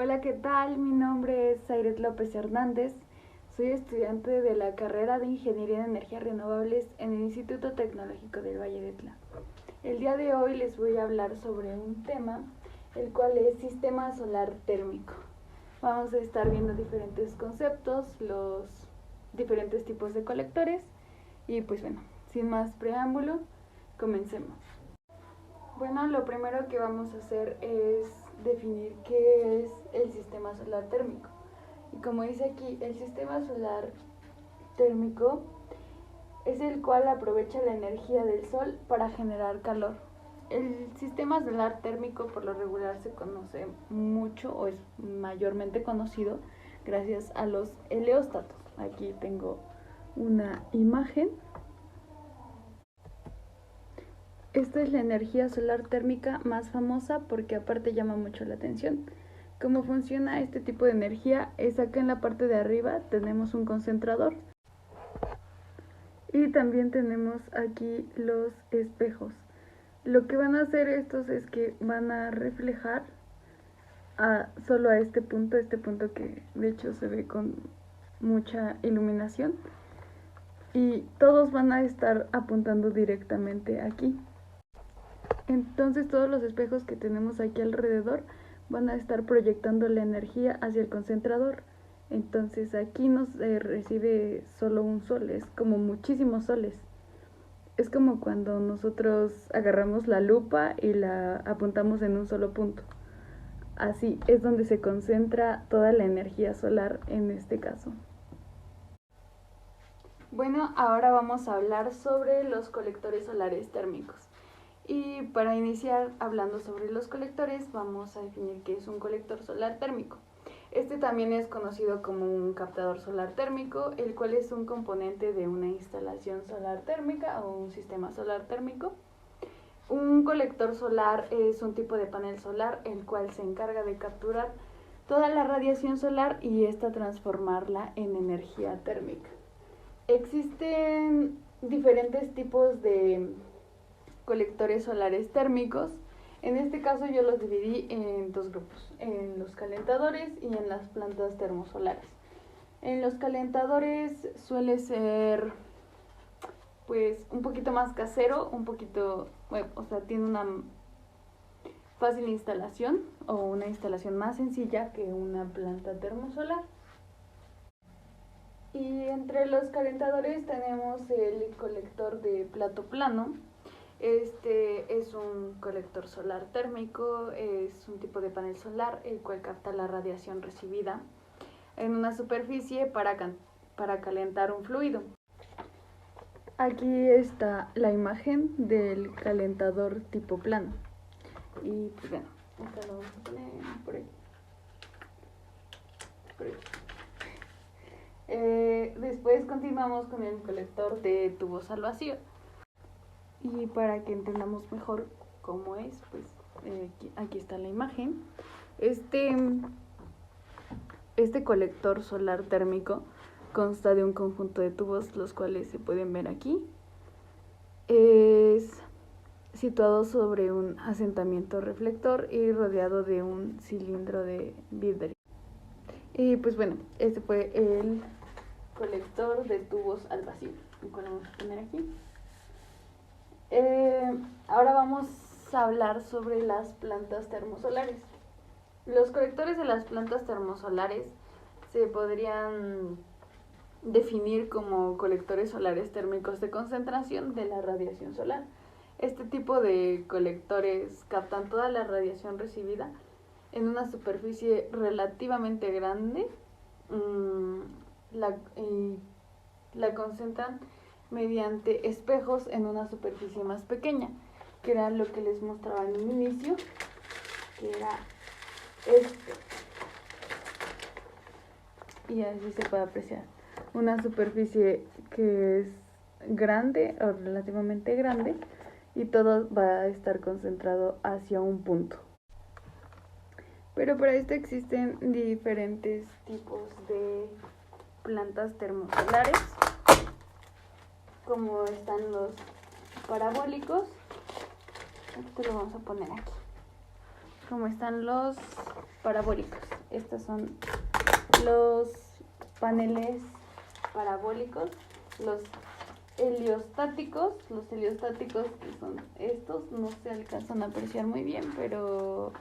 Hola, ¿qué tal? Mi nombre es Zairet López Hernández. Soy estudiante de la carrera de Ingeniería en Energías Renovables en el Instituto Tecnológico del Valle de Tla. El día de hoy les voy a hablar sobre un tema, el cual es sistema solar térmico. Vamos a estar viendo diferentes conceptos, los diferentes tipos de colectores y pues bueno, sin más preámbulo, comencemos. Bueno, lo primero que vamos a hacer es definir qué es el sistema solar térmico. Y como dice aquí, el sistema solar térmico es el cual aprovecha la energía del sol para generar calor. El sistema solar térmico por lo regular se conoce mucho o es mayormente conocido gracias a los helióstatos. Aquí tengo una imagen. Esta es la energía solar térmica más famosa porque aparte llama mucho la atención. ¿Cómo funciona este tipo de energía? Es acá en la parte de arriba tenemos un concentrador y también tenemos aquí los espejos. Lo que van a hacer estos es que van a reflejar solo a este punto que de hecho se ve con mucha iluminación, y todos van a estar apuntando directamente aquí. Entonces todos los espejos que tenemos aquí alrededor van a estar proyectando la energía hacia el concentrador. Entonces aquí no se recibe solo un sol, es como muchísimos soles. Es como cuando nosotros agarramos la lupa y la apuntamos en un solo punto. Así es donde se concentra toda la energía solar en este caso. Bueno, ahora vamos a hablar sobre los colectores solares térmicos. Y para iniciar hablando sobre los colectores, vamos a definir qué es un colector solar térmico. Este también es conocido como un captador solar térmico, el cual es un componente de una instalación solar térmica o un sistema solar térmico. Un colector solar es un tipo de panel solar el cual se encarga de capturar toda la radiación solar y esta transformarla en energía térmica. Existen diferentes tipos de colectores solares térmicos. En este caso yo los dividí en dos grupos, en los calentadores y en las plantas termosolares. En los calentadores suele ser pues un poquito más casero, un poquito, bueno, o sea, tiene una fácil instalación o una instalación más sencilla que una planta termosolar. Y entre los calentadores tenemos el colector de plato plano. Este es un colector solar térmico, es un tipo de panel solar el cual capta la radiación recibida en una superficie para calentar un fluido. Aquí está la imagen del calentador tipo plano. Y pues bueno, acá lo vamos a poner por ahí. Después continuamos con el colector de tubos al vacío. Y para que entendamos mejor cómo es, pues aquí está la imagen. Este colector solar térmico consta de un conjunto de tubos, los cuales se pueden ver aquí. Es situado sobre un asentamiento reflector y rodeado de un cilindro de vidrio. Y pues bueno, este fue el colector de tubos al vacío, el cual vamos a poner aquí. Ahora vamos a hablar sobre las plantas termosolares. Los colectores de las plantas termosolares se podrían definir como colectores solares térmicos de concentración de la radiación solar. Este tipo de colectores captan toda la radiación recibida en una superficie relativamente grande, la concentran mediante espejos en una superficie más pequeña, que era lo que les mostraba en un inicio, que era esto. Y así se puede apreciar una superficie que es grande o relativamente grande, y todo va a estar concentrado hacia un punto. Pero para esto existen diferentes tipos de plantas termosolares, como están los parabólicos. Esto lo vamos a poner aquí. cómo están los parabólicos. Estos son los paneles parabólicos, los heliostáticos. Los heliostáticos, que son estos, no se alcanzan a apreciar muy bien, pero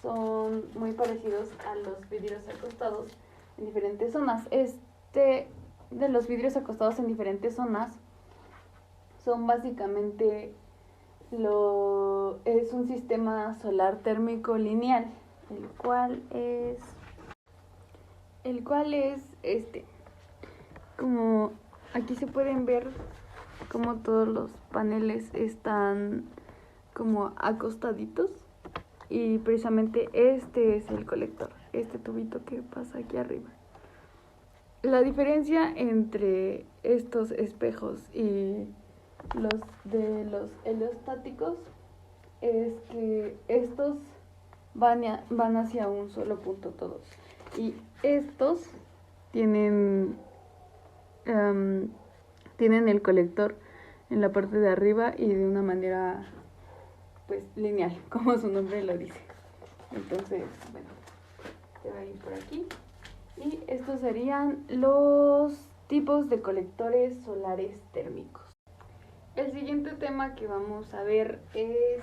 son muy parecidos a los vidrios acostados en diferentes zonas. De los vidrios acostados en diferentes zonas son básicamente es un sistema solar térmico lineal, el cual es como aquí se pueden ver como todos los paneles están como acostaditos, y precisamente este es el colector, este tubito que pasa aquí arriba. La diferencia entre estos espejos y los de los heliostáticos es que estos van hacia un solo punto todos, y estos tienen el colector en la parte de arriba y de una manera pues lineal, como su nombre lo dice. Entonces, bueno, se va a ir por aquí. Y estos serían los tipos de colectores solares térmicos. El siguiente tema que vamos a ver es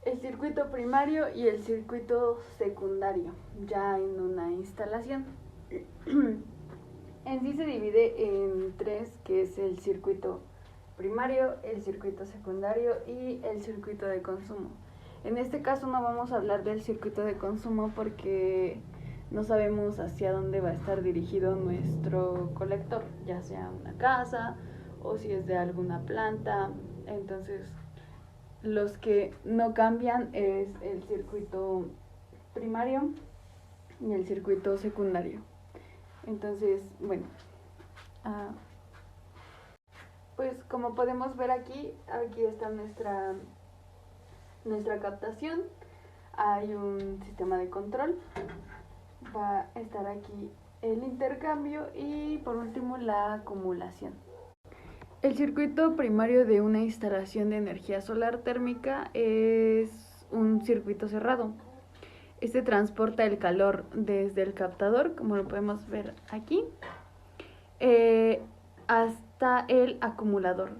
el circuito primario y el circuito secundario, ya en una instalación. En sí se divide en tres, que es el circuito primario, el circuito secundario y el circuito de consumo. En este caso no vamos a hablar del circuito de consumo porque no sabemos hacia dónde va a estar dirigido nuestro colector, ya sea una casa o si es de alguna planta. Entonces, los que no cambian es el circuito primario y el circuito secundario. Entonces, bueno, pues como podemos ver aquí está nuestra captación. Hay un sistema de control, va a estar aquí el intercambio y por último la acumulación. El circuito primario de una instalación de energía solar térmica es un circuito cerrado. Este transporta el calor desde el captador, como lo podemos ver aquí, hasta el acumulador,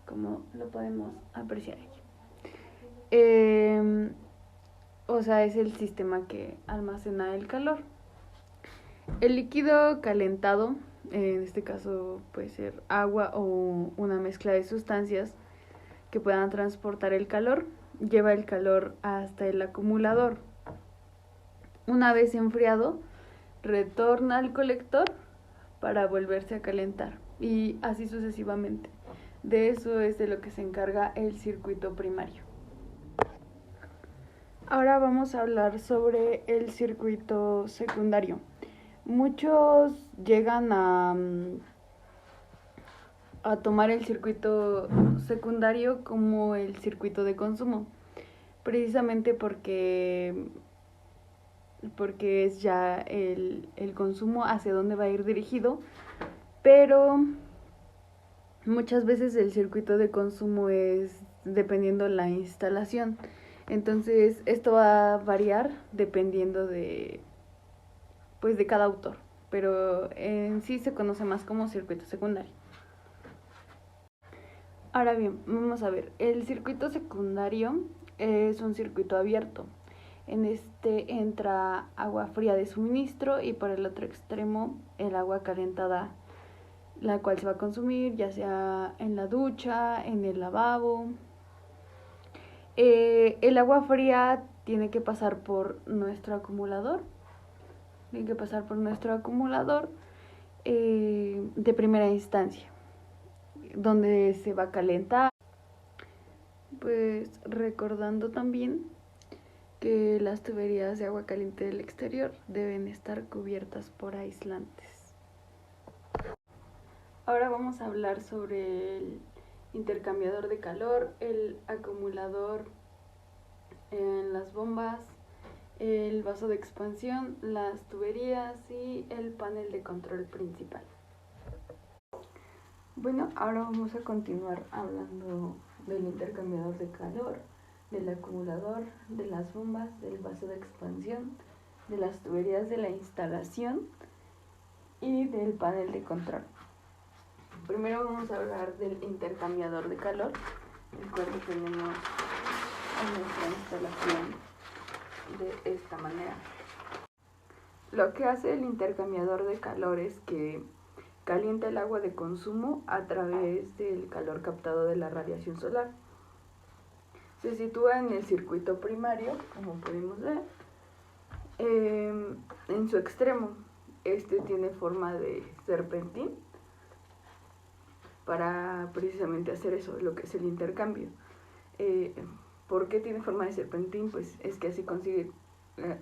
como lo podemos apreciar aquí. O sea, es el sistema que almacena el calor. El líquido calentado, en este caso puede ser agua o una mezcla de sustancias que puedan transportar el calor, lleva el calor hasta el acumulador. Una vez enfriado, retorna al colector para volverse a calentar, y así sucesivamente. De eso es de lo que se encarga el circuito primario. Ahora vamos a hablar sobre el circuito secundario. Muchos llegan a tomar el circuito secundario como el circuito de consumo, precisamente porque es ya el consumo hacia dónde va a ir dirigido, pero muchas veces el circuito de consumo es dependiendo la instalación. Entonces esto va a variar dependiendo de cada autor, pero en sí se conoce más como circuito secundario. Ahora bien, vamos a ver, el circuito secundario es un circuito abierto. En este entra agua fría de suministro y por el otro extremo el agua calentada, la cual se va a consumir ya sea en la ducha, en el lavabo. El agua fría tiene que pasar por nuestro acumulador. De primera instancia, donde se va a calentar. Pues recordando también que las tuberías de agua caliente del exterior deben estar cubiertas por aislantes. Ahora vamos a hablar sobre el intercambiador de calor, el acumulador en las bombas, el vaso de expansión, las tuberías y el panel de control principal. Bueno, ahora vamos a continuar hablando del intercambiador de calor, del acumulador, de las bombas, del vaso de expansión, de las tuberías de la instalación y del panel de control. Primero vamos a hablar del intercambiador de calor, el cual lo tenemos en nuestra instalación de esta manera. Lo que hace el intercambiador de calor es que calienta el agua de consumo a través del calor captado de la radiación solar. Se sitúa en el circuito primario, como podemos ver, en su extremo. Este tiene forma de serpentín para precisamente hacer eso, lo que es el intercambio. ¿Por qué tiene forma de serpentín? Pues es que así consigue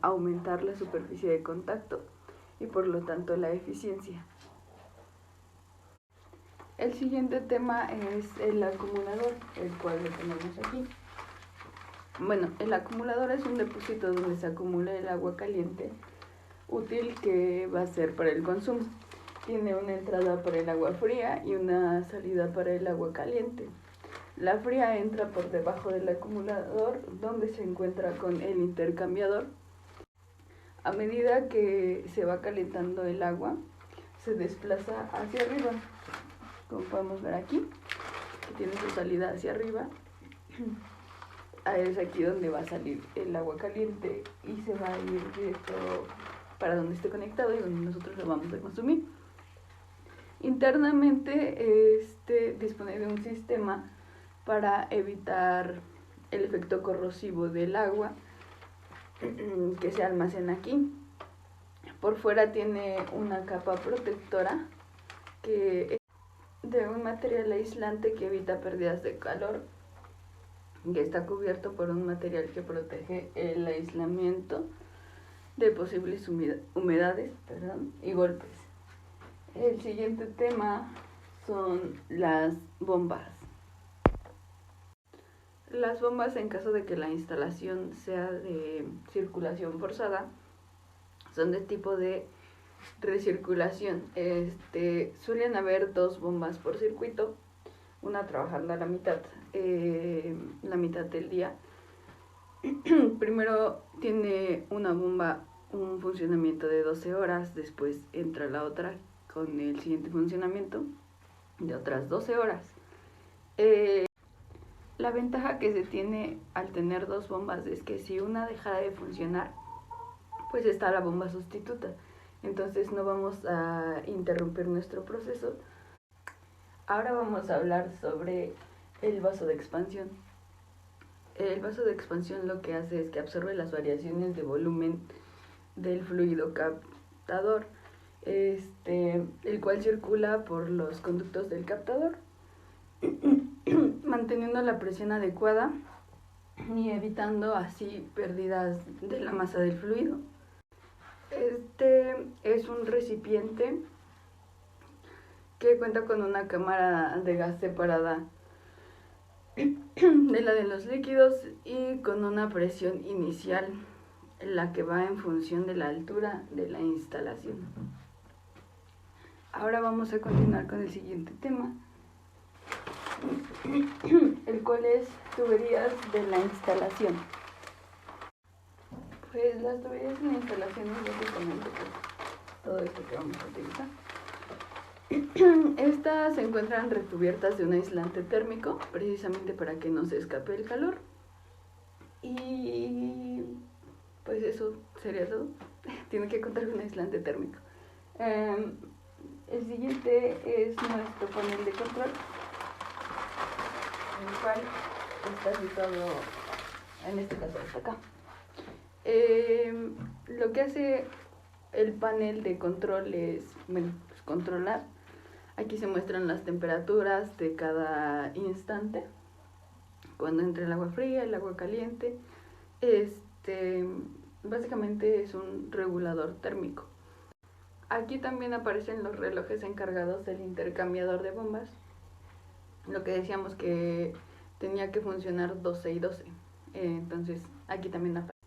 aumentar la superficie de contacto y por lo tanto la eficiencia. El siguiente tema es el acumulador, el cual lo tenemos aquí. Bueno, el acumulador es un depósito donde se acumula el agua caliente útil que va a ser para el consumo. Tiene una entrada para el agua fría y una salida para el agua caliente. La fría entra por debajo del acumulador, donde se encuentra con el intercambiador. A medida que se va calentando el agua, se desplaza hacia arriba, como podemos ver aquí, que tiene su salida hacia arriba. Es aquí donde va a salir el agua caliente y se va a ir directo para donde esté conectado y donde nosotros lo vamos a consumir. Internamente dispone de un sistema para evitar el efecto corrosivo del agua que se almacena aquí. Por fuera tiene una capa protectora que es de un material aislante que evita pérdidas de calor, que está cubierto por un material que protege el aislamiento de posibles humedades y golpes. El siguiente tema son las bombas. Las bombas, en caso de que la instalación sea de circulación forzada, son de tipo de recirculación. Suelen haber dos bombas por circuito, una trabajando a la mitad del día. Primero tiene una bomba un funcionamiento de 12 horas, después entra la otra con el siguiente funcionamiento de otras 12 horas. La ventaja que se tiene al tener dos bombas es que si una deja de funcionar, pues está la bomba sustituta. Entonces no vamos a interrumpir nuestro proceso. Ahora vamos a hablar sobre el vaso de expansión. El vaso de expansión lo que hace es que absorbe las variaciones de volumen del fluido captador, el cual circula por los conductos del captador, manteniendo la presión adecuada y evitando así pérdidas de la masa del fluido. Este es un recipiente que cuenta con una cámara de gas separada de la de los líquidos y con una presión inicial, la que va en función de la altura de la instalación. Ahora vamos a continuar con el siguiente tema, el cual es tuberías de la instalación. Pues las tuberías de la instalación es básicamente todo esto que vamos a utilizar. Estas se encuentran recubiertas de un aislante térmico, precisamente para que no se escape el calor. Y pues eso sería todo. Tiene que contar con un aislante térmico. El siguiente es nuestro panel de control, el cual está situado, en este caso, hasta acá. Lo que hace el panel de control es, controlar. Aquí se muestran las temperaturas de cada instante, cuando entra el agua fría, el agua caliente. Básicamente es un regulador térmico. Aquí también aparecen los relojes encargados del intercambiador de bombas. Lo que decíamos que tenía que funcionar 12 y 12. Entonces aquí también aparece.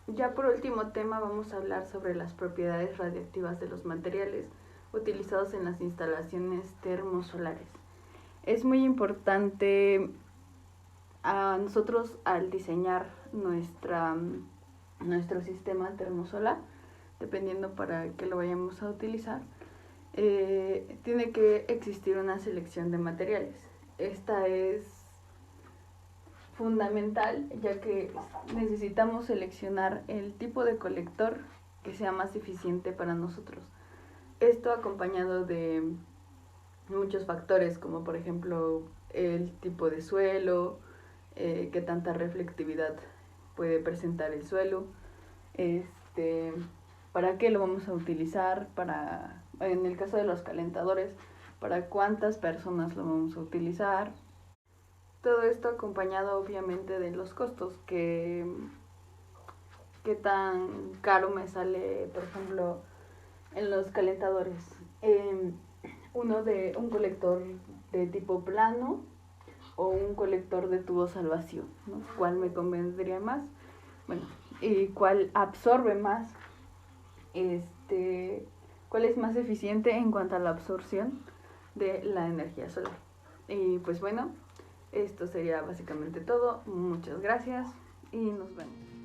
Ya por último tema vamos a hablar sobre las propiedades radiactivas de los materiales utilizados en las instalaciones termosolares. Es muy importante a nosotros al diseñar nuestro sistema termosolar, dependiendo para qué lo vayamos a utilizar, tiene que existir una selección de materiales. Esta es fundamental, ya que necesitamos seleccionar el tipo de colector que sea más eficiente para nosotros. Esto acompañado de muchos factores, como por ejemplo el tipo de suelo, qué tanta reflectividad puede presentar el suelo, para qué lo vamos a utilizar, en el caso de los calentadores, para cuántas personas lo vamos a utilizar. Todo esto acompañado obviamente de los costos, qué tan caro me sale, por ejemplo, en los calentadores. Un colector de tipo plano o un colector de tubos al vacío, ¿no? ¿Cuál me convendría más? Bueno, y cuál absorbe más, cuál es más eficiente en cuanto a la absorción de la energía solar. Y pues bueno, esto sería básicamente todo. Muchas gracias y nos vemos.